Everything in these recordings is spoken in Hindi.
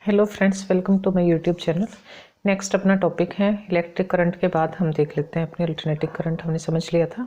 Hello friends, welcome to my YouTube channel. Next अपना टॉपिक है इलेक्ट्रिक करंट के बाद हम देख लेते हैं अपने अल्टरनेटिंग करंट हमने समझ लिया था,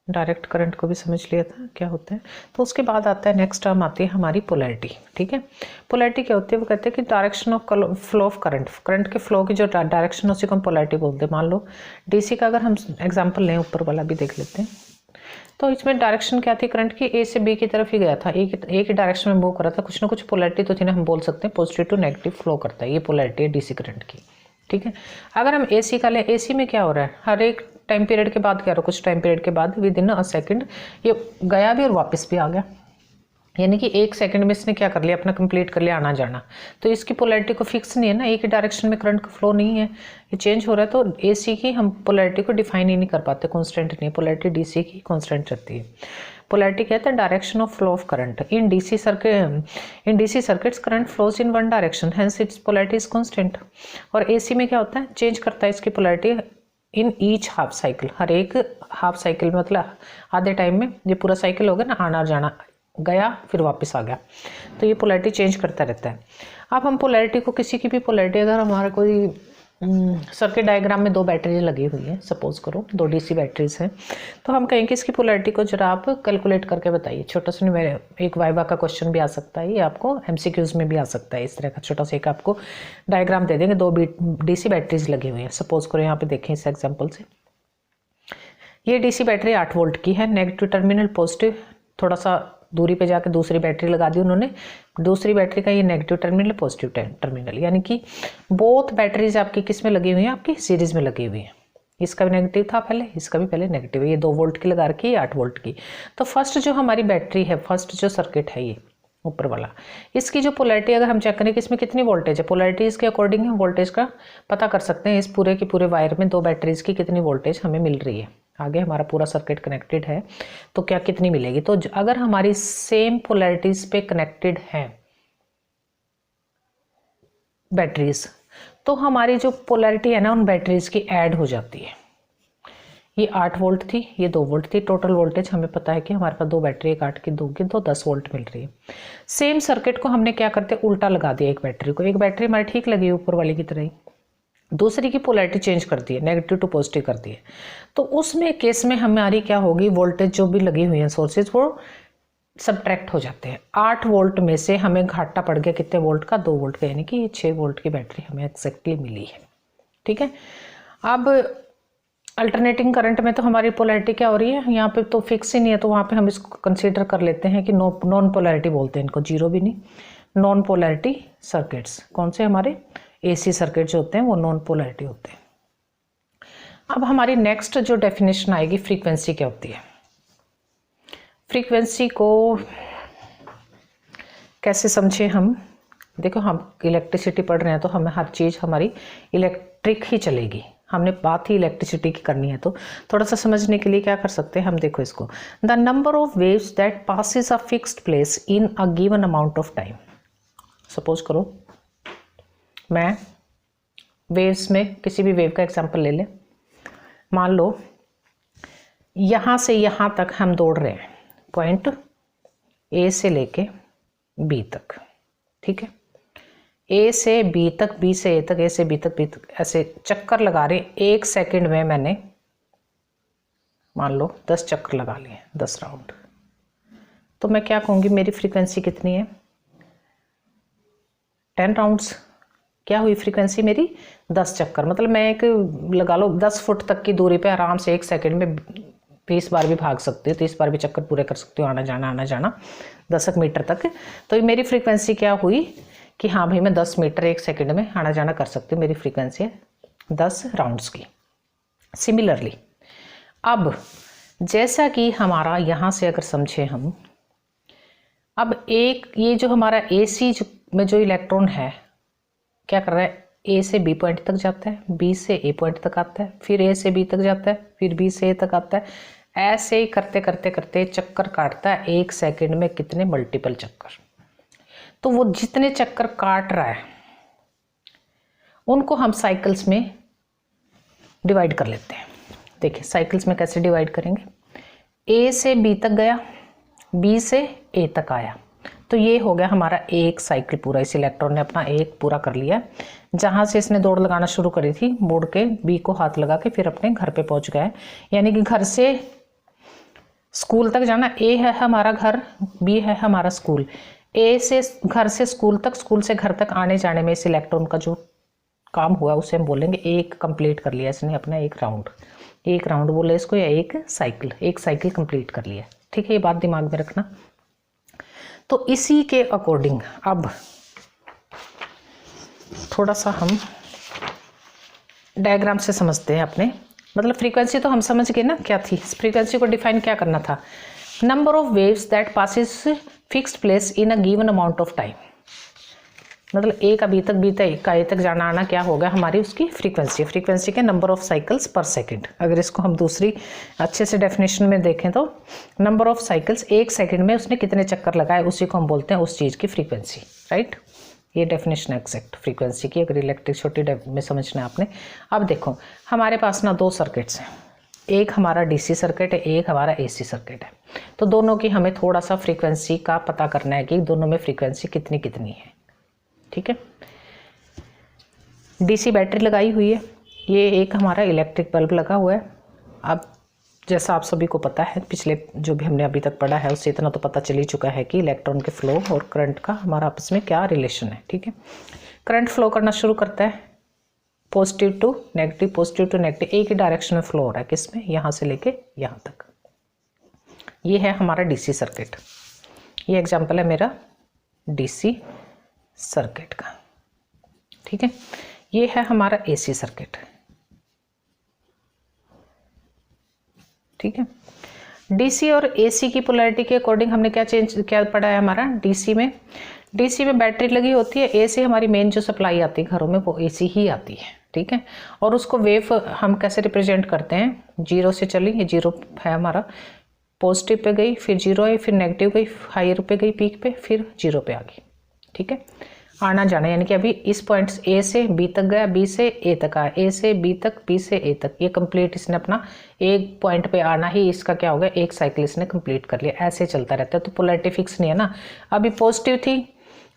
डायरेक्ट करंट को भी समझ लिया था क्या होता है। तो उसके बाद आता है नेक्स्ट टर्म आती है हमारी पोलैरिटी। ठीक है, पोलैरिटी क्या होती है? वो कहते हैं कि direction of flow of current, current के फ्लो की जो डायरेक्शन उसी को हम पोलैरिटी बोलते हैं। मान लो डीसी का अगर हम एग्जाम्पल लें, ऊपर वाला भी देख लेते हैं। तो इसमें डायरेक्शन क्या थी करंट की? ए से बी की तरफ ही गया था, एक ही डायरेक्शन में मूव कर रहा था। कुछ ना कुछ पोलैरिटी तो थी ना, हम बोल सकते हैं पॉजिटिव टू नेगेटिव फ्लो करता है, ये पोलैरिटी है डीसी करंट की। ठीक है, अगर हम एसी का लें, एसी में क्या हो रहा है? हर एक टाइम पीरियड के बाद क्या हो रहा है? कुछ टाइम पीरियड के बाद विद इन अ सेकेंड ये गया भी और वापस भी आ गया, यानी कि एक सेकंड में इसने क्या कर लिया, अपना कंप्लीट कर लिया आना जाना। तो इसकी पोलैरिटी को फिक्स नहीं है ना, एक ही डायरेक्शन में करंट का फ्लो नहीं है, ये चेंज हो रहा है। तो एसी की हम पोलैरिटी को डिफाइन ही नहीं कर पाते, कांस्टेंट नहीं है। पोलैरिटी डीसी की कांस्टेंट रहती है। पोलैरिटी कहते हैं direction of flow of current in DC circuits current flows in one direction, hence its polarity is constant. और एसी में क्या होता है? चेंज करता है इसकी polarity in each half cycle, हर एक हाफ साइकिल में, मतलब आधे टाइम में। ये पूरा साइकिल हो गया ना, आना जाना, गया फिर वापस आ गया, तो ये पोलैरिटी चेंज करता रहता है। अब हम पोलैरिटी को, किसी की भी पोलैरिटी, अगर हमारा कोई सर्किट डायग्राम में दो बैटरी लगी हुई है, सपोज करो दो डीसी बैटरीज हैं, तो हम कहेंगे इसकी पोलैरिटी को जरा आप कैलकुलेट करके बताइए। छोटा सा मेरे एक वाइवा का क्वेश्चन भी आ सकता है, ये आपको एमसीक्यूज में भी आ सकता है। इस तरह का छोटा सा एक आपको डायग्राम दे देंगे, दो डीसी बैटरीज लगी हुई है। सपोज करो यहाँ पे देखें इस एग्जाम्पल से, ये डीसी बैटरी 8 वोल्ट की है, नेगेटिव टर्मिनल पॉजिटिव, थोड़ा सा दूरी पे जाके दूसरी बैटरी लगा दी उन्होंने, दूसरी बैटरी का ये नेगेटिव टर्मिनल पॉजिटिव टर्मिनल, यानी कि बोथ बैटरीज आपकी किस में लगी हुई हैं? आपकी सीरीज में लगी हुई है। इसका भी नेगेटिव था पहले, इसका भी पहले नेगेटिव है। ये 2 वोल्ट की लगा रखी है, 8 वोल्ट की। तो फर्स्ट जो हमारी बैटरी है, फर्स्ट जो सर्किट है ये ऊपर वाला, इसकी जो पोलैरिटी अगर हम चेक करें कि इसमें कितनी वोल्टेज है, पोलैरिटी इसके अकॉर्डिंग हम वोल्टेज का पता कर सकते हैं। इस पूरे के पूरे वायर में दो बैटरीज की कितनी वोल्टेज हमें मिल रही है। आगे हमारा पूरा सर्किट कनेक्टेड है तो क्या कितनी मिलेगी? तो अगर हमारी सेम पोलैरिटीज पे कनेक्टेड है बैटरीज, तो हमारी जो पोलैरिटी है ना उन बैटरीज की ऐड हो जाती है। ये 8 वोल्ट थी, ये 2 वोल्ट थी। टोटल वोल्टेज हमें पता है कि हमारे पास दो बैटरी, एक 8 की, 2 की, तो 10 वोल्ट मिल रही है। सेम सर्किट को हमने क्या करते, उल्टा लगा दिया। एक बैटरी को, एक बैटरी हमारी ठीक लगी ऊपर वाली की तरह ही, दूसरी की पोलैरिटी चेंज कर दी है, नेगेटिव टू पॉजिटिव कर दी है। तो उसमें केस में हमारी क्या होगी, वोल्टेज जो भी लगी हुई है सोर्सेज, वो सब्ट्रैक्ट हो जाते हैं। 8 वोल्ट में से हमें घाटा पड़ गया कितने वोल्ट का? 2 वोल्ट का, यानी कि ये 6 वोल्ट की बैटरी हमें एक्जैक्टली मिली है। ठीक है, अब अल्टरनेटिंग करंट में तो हमारी पोलैरिटी क्या हो रही है, यहाँ पे तो फिक्स ही नहीं है, तो वहाँ पे हम इसको कंसीडर कर लेते हैं कि नॉन पोलैरिटी बोलते हैं इनको, जीरो भी नहीं, नॉन पोलैरिटी सर्किट्स। कौन से? हमारे एसी सर्किट जो होते हैं वो नॉन पोलैरिटी होते हैं। अब हमारी नेक्स्ट जो डेफिनेशन आएगी, फ्रीक्वेंसी क्या होती है। फ्रीक्वेंसी को कैसे समझे हम? देखो, हम इलेक्ट्रिसिटी पढ़ रहे हैं तो हमें हर चीज़ हमारी इलेक्ट्रिक ही चलेगी, हमने बात ही इलेक्ट्रिसिटी की करनी है। तो थोड़ा सा समझने के लिए क्या कर सकते हैं हम, देखो इसको, the number of waves that passes a fixed place in a given amount of time. Suppose करो मैं वेव्स में किसी भी वेव का एग्जांपल ले लें। मान लो यहाँ से यहाँ तक हम दौड़ रहे हैं, पॉइंट ए से लेके बी तक। ठीक है, ए से बी तक, बी से ए तक, ए से बी तक, ऐसे चक्कर लगा रहे। 1 सेकंड में मैंने मान लो 10 चक्कर लगा लिए, 10 राउंड। तो मैं क्या कहूँगी, मेरी फ्रीक्वेंसी कितनी है? 10 राउंड्स। क्या हुई फ्रीक्वेंसी मेरी? 10 चक्कर। मतलब मैं एक लगा लो 10 फुट तक की दूरी पे आराम से 1 सेकंड में 20 बार भी भाग सकती हूँ, 30 बार भी चक्कर पूरे कर सकती हूँ, आना जाना 10 मीटर तक। तो ये मेरी फ्रीक्वेंसी क्या हुई कि हाँ भाई मैं 10 मीटर 1 सेकंड में आना जाना कर सकती हूँ, मेरी फ्रीक्वेंसी है 10 राउंड्स की। सिमिलरली अब जैसा कि हमारा यहाँ से अगर समझे हम, अब एक ये जो हमारा एसी में जो इलेक्ट्रॉन है क्या कर रहा है, ए से बी पॉइंट तक जाता है, बी से ए पॉइंट तक आता है, फिर ए से बी तक जाता है, फिर बी से ए तक आता है। ऐसे ही करते करते करते चक्कर काटता है 1 सेकंड में कितने? मल्टीपल चक्कर। तो वो जितने चक्कर काट रहा है उनको हम साइकिल्स में डिवाइड कर लेते हैं। देखिए साइकिल्स में कैसे डिवाइड करेंगे, ए से बी तक गया, बी से ए तक आया, तो ये हो गया हमारा एक साइकिल पूरा, इस इलेक्ट्रॉन ने अपना एक पूरा कर लिया। जहाँ से इसने दौड़ लगाना शुरू करी थी, मुड़ के बी को हाथ लगा के फिर अपने घर पे पहुँच गया। यानी कि घर से स्कूल तक जाना, ए है हमारा घर, बी है हमारा स्कूल। ए से घर से स्कूल तक, स्कूल से घर तक आने जाने में इस इलेक्ट्रॉन का जो काम हुआ उसे हम बोलेंगे एक कंप्लीट कर लिया इसने अपना एक राउंड बोले इसको, या एक साइकिल कंप्लीट कर लिया। ठीक है, ये बात दिमाग में रखना। तो इसी के अकॉर्डिंग अब थोड़ा सा हम डायग्राम से समझते हैं अपने, मतलब फ्रीक्वेंसी तो हम समझ गए ना क्या थी। फ्रीक्वेंसी को डिफाइन क्या करना था, number of waves that passes fixed place in a given amount of time. मतलब ए का बी तक, बी का ए तक जाना आना क्या होगा हमारी उसकी फ्रीक्वेंसी के नंबर ऑफ साइकिल्स पर सेकंड। अगर इसको हम दूसरी अच्छे से डेफिनेशन में देखें तो नंबर ऑफ साइकिल्स, एक सेकंड में उसने कितने चक्कर लगाए उसी को हम बोलते हैं उस चीज़ की फ्रीक्वेंसी, राइट। ये डेफिनेशन है एग्जैक्ट फ्रीक्वेंसी की, अगर इलेक्ट्रिक छोटी में समझना है आपने। अब देखो हमारे पास ना दो सर्किट्स हैं, एक हमारा डीसी सर्किट है, एक हमारा एसी सर्किट है। तो दोनों की हमें थोड़ा सा फ्रीक्वेंसी का पता करना है कि दोनों में फ्रीक्वेंसी कितनी कितनी है। ठीक है, डीसी बैटरी लगाई हुई है, ये एक हमारा इलेक्ट्रिक बल्ब लगा हुआ है। अब जैसा आप सभी को पता है, पिछले जो भी हमने अभी तक पढ़ा है उससे इतना तो पता चल ही चुका है कि इलेक्ट्रॉन के फ्लो और करंट का हमारा आपस में क्या रिलेशन है। ठीक है, करंट फ्लो करना शुरू करता है पॉजिटिव टू नेगेटिव, एक ही डायरेक्शन में फ्लो हो रहा है, किसमें, यहाँ से लेके यहाँ तक। ये है हमारा डीसी सर्किट, ये एग्जाम्पल है मेरा डीसी सर्किट का। ठीक है, ये है हमारा एसी सर्किट। ठीक है, डीसी और एसी की पोलैरिटी के अकॉर्डिंग हमने क्या पढ़ा है हमारा डीसी में बैटरी लगी होती है, एसी हमारी मेन जो सप्लाई आती है घरों में वो एसी ही आती है। ठीक है, और उसको वेव हम कैसे रिप्रेजेंट करते हैं, जीरो से चली, ये जीरो है हमारा, पॉजिटिव पे गई, फिर जीरो आई, फिर नेगेटिव गई, हायर पे गई पीक पे, फिर जीरो पे आ गई। ठीक है, आना जाना, यानी कि अभी इस पॉइंट ए से बी तक गया, बी से ए तक आया, ए से बी तक, बी से ए तक, ये कंप्लीट इसने अपना एक पॉइंट पे आना ही इसका क्या हो गया, एक साइकिल इसने कंप्लीट कर लिया। ऐसे चलता रहता है, तो पोलैरिटी फिक्स नहीं है ना। अभी पॉजिटिव थी,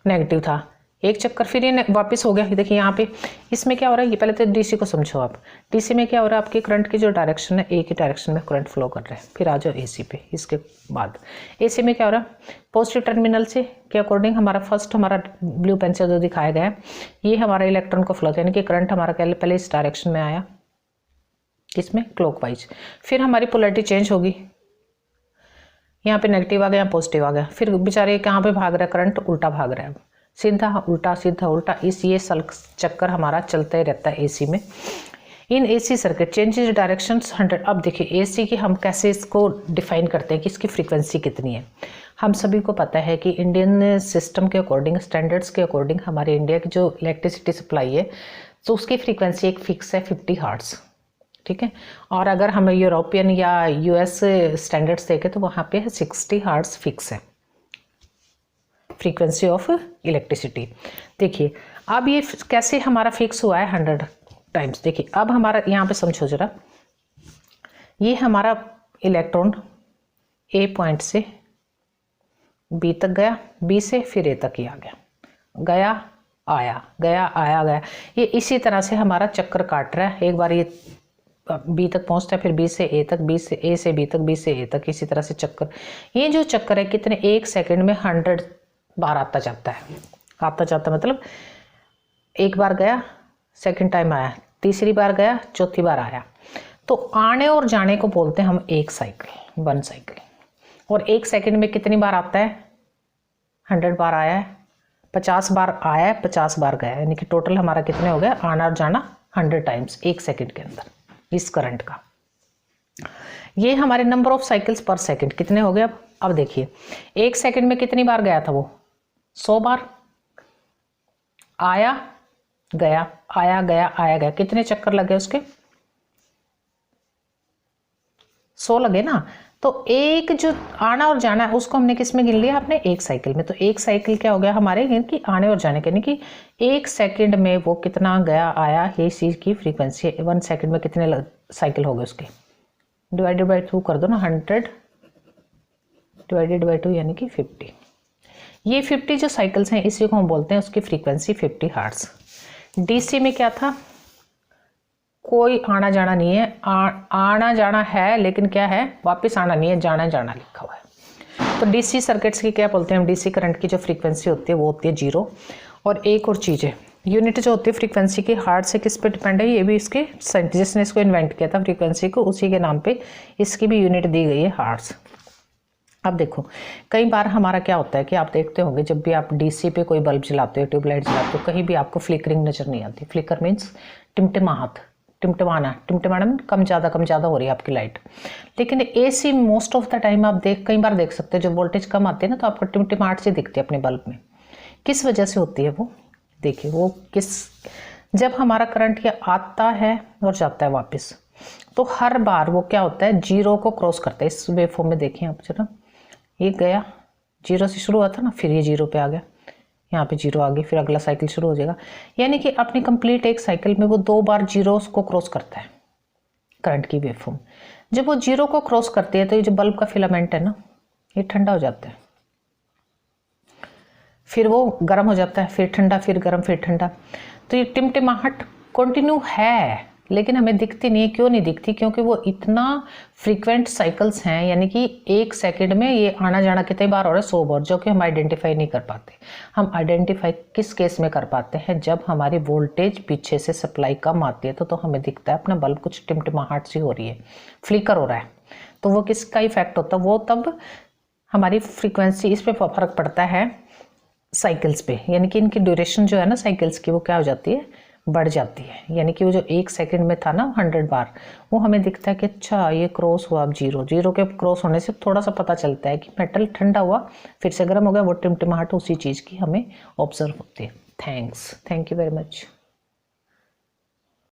नेगेटिव था, एक चक्कर फिर ये वापस हो गया। देखिए यहाँ पे इसमें क्या हो रहा है, ये पहले तो डीसी को समझो आप। डीसी में क्या हो रहा है, आपके करंट की जो डायरेक्शन है एक ही डायरेक्शन में करंट फ्लो कर रहा है। फिर आ जाओ एसी पे, इसके बाद एसी में क्या हो रहा है, पॉजिटिव टर्मिनल से के अकॉर्डिंग हमारा ब्लू पेन से जो दिखाया गया है, ये हमारा इलेक्ट्रॉन को फ्लो, यानी कि करंट हमारा पहले इस डायरेक्शन में आया, इसमें क्लॉकवाइज, फिर हमारी पोलैरिटी चेंज होगी, यहाँ पे नेगेटिव आ गया, पॉजिटिव आ गया, फिर बेचारे कहाँ पे भाग रहा है, करंट उल्टा भाग रहा है, सीधा उल्टा सीधा उल्टा, ये चक्कर हमारा चलता ही रहता है एसी में। In AC circuit changes directions 100। अब देखिए एसी की हम कैसे इसको डिफाइन करते हैं कि इसकी फ्रीक्वेंसी कितनी है। हम सभी को पता है कि इंडियन सिस्टम के अकॉर्डिंग, स्टैंडर्ड्स के अकॉर्डिंग हमारे इंडिया की जो इलेक्ट्रिसिटी सप्लाई है तो उसकी फ्रीक्वेंसी एक फिक्स है 50 हर्ट्ज। ठीक है, और अगर हम यूरोपियन या यूएस स्टैंडर्ड्स देखें तो वहाँ पे 60 हर्ट्ज फिक्स है फ्रीक्वेंसी ऑफ इलेक्ट्रिसिटी। देखिए अब ये कैसे हमारा फिक्स हुआ है 100 टाइम्स। देखिए अब हमारा यहाँ पे समझो जरा, ये हमारा इलेक्ट्रॉन ए पॉइंट से बी तक गया, बी से फिर ए तक ही आ गया, गया आया, गया आया गया, ये इसी तरह से हमारा चक्कर काट रहा है। एक बार ये बी तक पहुंचता है, फिर बी से ए तक, बी से ए से बी तक, बी से ए तक, इसी तरह से चक्कर। ये जो चक्कर है कितने, एक सेकंड में 100 बार आता जाता है। आता जाता मतलब एक बार गया, सेकंड टाइम आया, तीसरी बार गया, चौथी बार आया। तो आने और जाने को बोलते हैं हम एक साइकिल, 1 साइकिल। और एक सेकंड में कितनी बार आता है, 100 बार आया है, 50 बार आया है, 50 बार गया, यानी कि टोटल हमारा कितने हो गया, आना और जाना 100 टाइम्स एक सेकंड के अंदर इस करंट का। ये हमारे नंबर ऑफ साइकिल्स पर सेकंड कितने हो गए। अब देखिए एक सेकंड में कितनी बार गया था वो, 100 बार आया गया, आया गया, आया गया, कितने चक्कर लगे उसके, 100 लगे ना। तो एक जो आना और जाना है उसको हमने किस में गिन लिया, आपने एक साइकिल में। तो एक साइकिल क्या हो गया हमारे, यानी आने और जाने के, यानी कि एक सेकंड में वो कितना गया आया, ये चीज की फ्रीक्वेंसी है। 1 सेकंड में कितने साइकिल हो गए उसके, डिवाइडेड बाई 2 कर दो ना, 100 डिवाइडेड बाई 2 यानी कि 50। ये 50 जो साइकिल्स हैं इसी को हम बोलते हैं उसकी फ्रीक्वेंसी 50 हर्ट्ज। डीसी में क्या था, कोई आना जाना नहीं है, आना जाना है लेकिन क्या है, वापस आना नहीं है, जाना जाना लिखा हुआ है। तो डीसी सर्किट्स की क्या बोलते हैं हम, डीसी करंट की जो फ्रीक्वेंसी होती है वो होती है 0। और एक और चीज़ है, यूनिट जो होती है फ्रीक्वेंसी की हार्ट से किस पे डिपेंड है, ये भी इसके जिसने इसको इन्वेंट किया था फ्रीक्वेंसी को, उसी के नाम पे इसकी भी यूनिट दी गई है हार्ट्स। अब देखो कई बार हमारा क्या होता है कि आप देखते होंगे जब भी आप डीसी पे कोई बल्ब जलाते हो, ट्यूबलाइट जलाते हो, कहीं भी आपको फ्लिकरिंग नज़र नहीं आती। फ्लिकर मीन्स टिमटिमाहट, टिमटिमाना मीन कम ज़्यादा हो रही है आपकी लाइट। लेकिन AC most of the time आप कई बार देख सकते हो जब वोल्टेज कम आती है ना तो आपको टिमटिमाहट से दिखती है अपने बल्ब में। किस वजह से होती है वो, देखिए वो जब हमारा करंट ये आता है और जाता है वापस, तो हर बार वो क्या होता है, 0 को क्रॉस करता है। इस वेवफॉर्म में देखिए आप जरा, ये गया 0 से शुरू हुआ था ना, फिर ये 0 पे आ गया, यहाँ पे 0 आ गई, फिर अगला साइकिल शुरू हो जाएगा। यानी कि अपनी कंप्लीट एक साइकिल में वो 2 बार 0 को क्रॉस करता है करंट की वेवफॉर्म। जब वो 0 को क्रॉस करती है तो ये जो बल्ब का फिलामेंट है ना, ये ठंडा हो जाता है, फिर वो गर्म हो जाता है, फिर ठंडा, फिर गर्म, फिर ठंडा। तो ये टिमटिमाहट कंटिन्यू है लेकिन हमें दिखती नहीं है। क्यों नहीं दिखती, क्योंकि वो इतना फ्रीक्वेंट साइकिल्स हैं, यानी कि 1 सेकंड में ये आना जाना कितनी बार हो रहा है, 100 बार, जो कि हम आइडेंटिफाई नहीं कर पाते। हम आइडेंटिफाई किस केस में कर पाते हैं, जब हमारी वोल्टेज पीछे से सप्लाई कम आती है तो हमें दिखता है अपना बल्ब कुछ टिमटिमाहट सी हो रही है, फ्लिकर हो रहा है। तो वो किसका इफेक्ट होता है, वो तब हमारी फ्रीक्वेंसी, इस पर फर्क पड़ता है साइकिल्स पे, यानी कि इनकी ड्यूरेशन जो है ना साइकिल्स की, वो क्या हो जाती है, बढ़ जाती है। यानी कि वो जो 1 सेकंड में था ना 100 बार, वो हमें दिखता है कि अच्छा ये क्रॉस हुआ अब 0 के क्रॉस होने से थोड़ा सा पता चलता है कि मेटल ठंडा हुआ, फिर से गर्म हो गया, वो टिमटिमाहट उसी चीज़ की हमें ऑब्जर्व होती है। Thank you very much.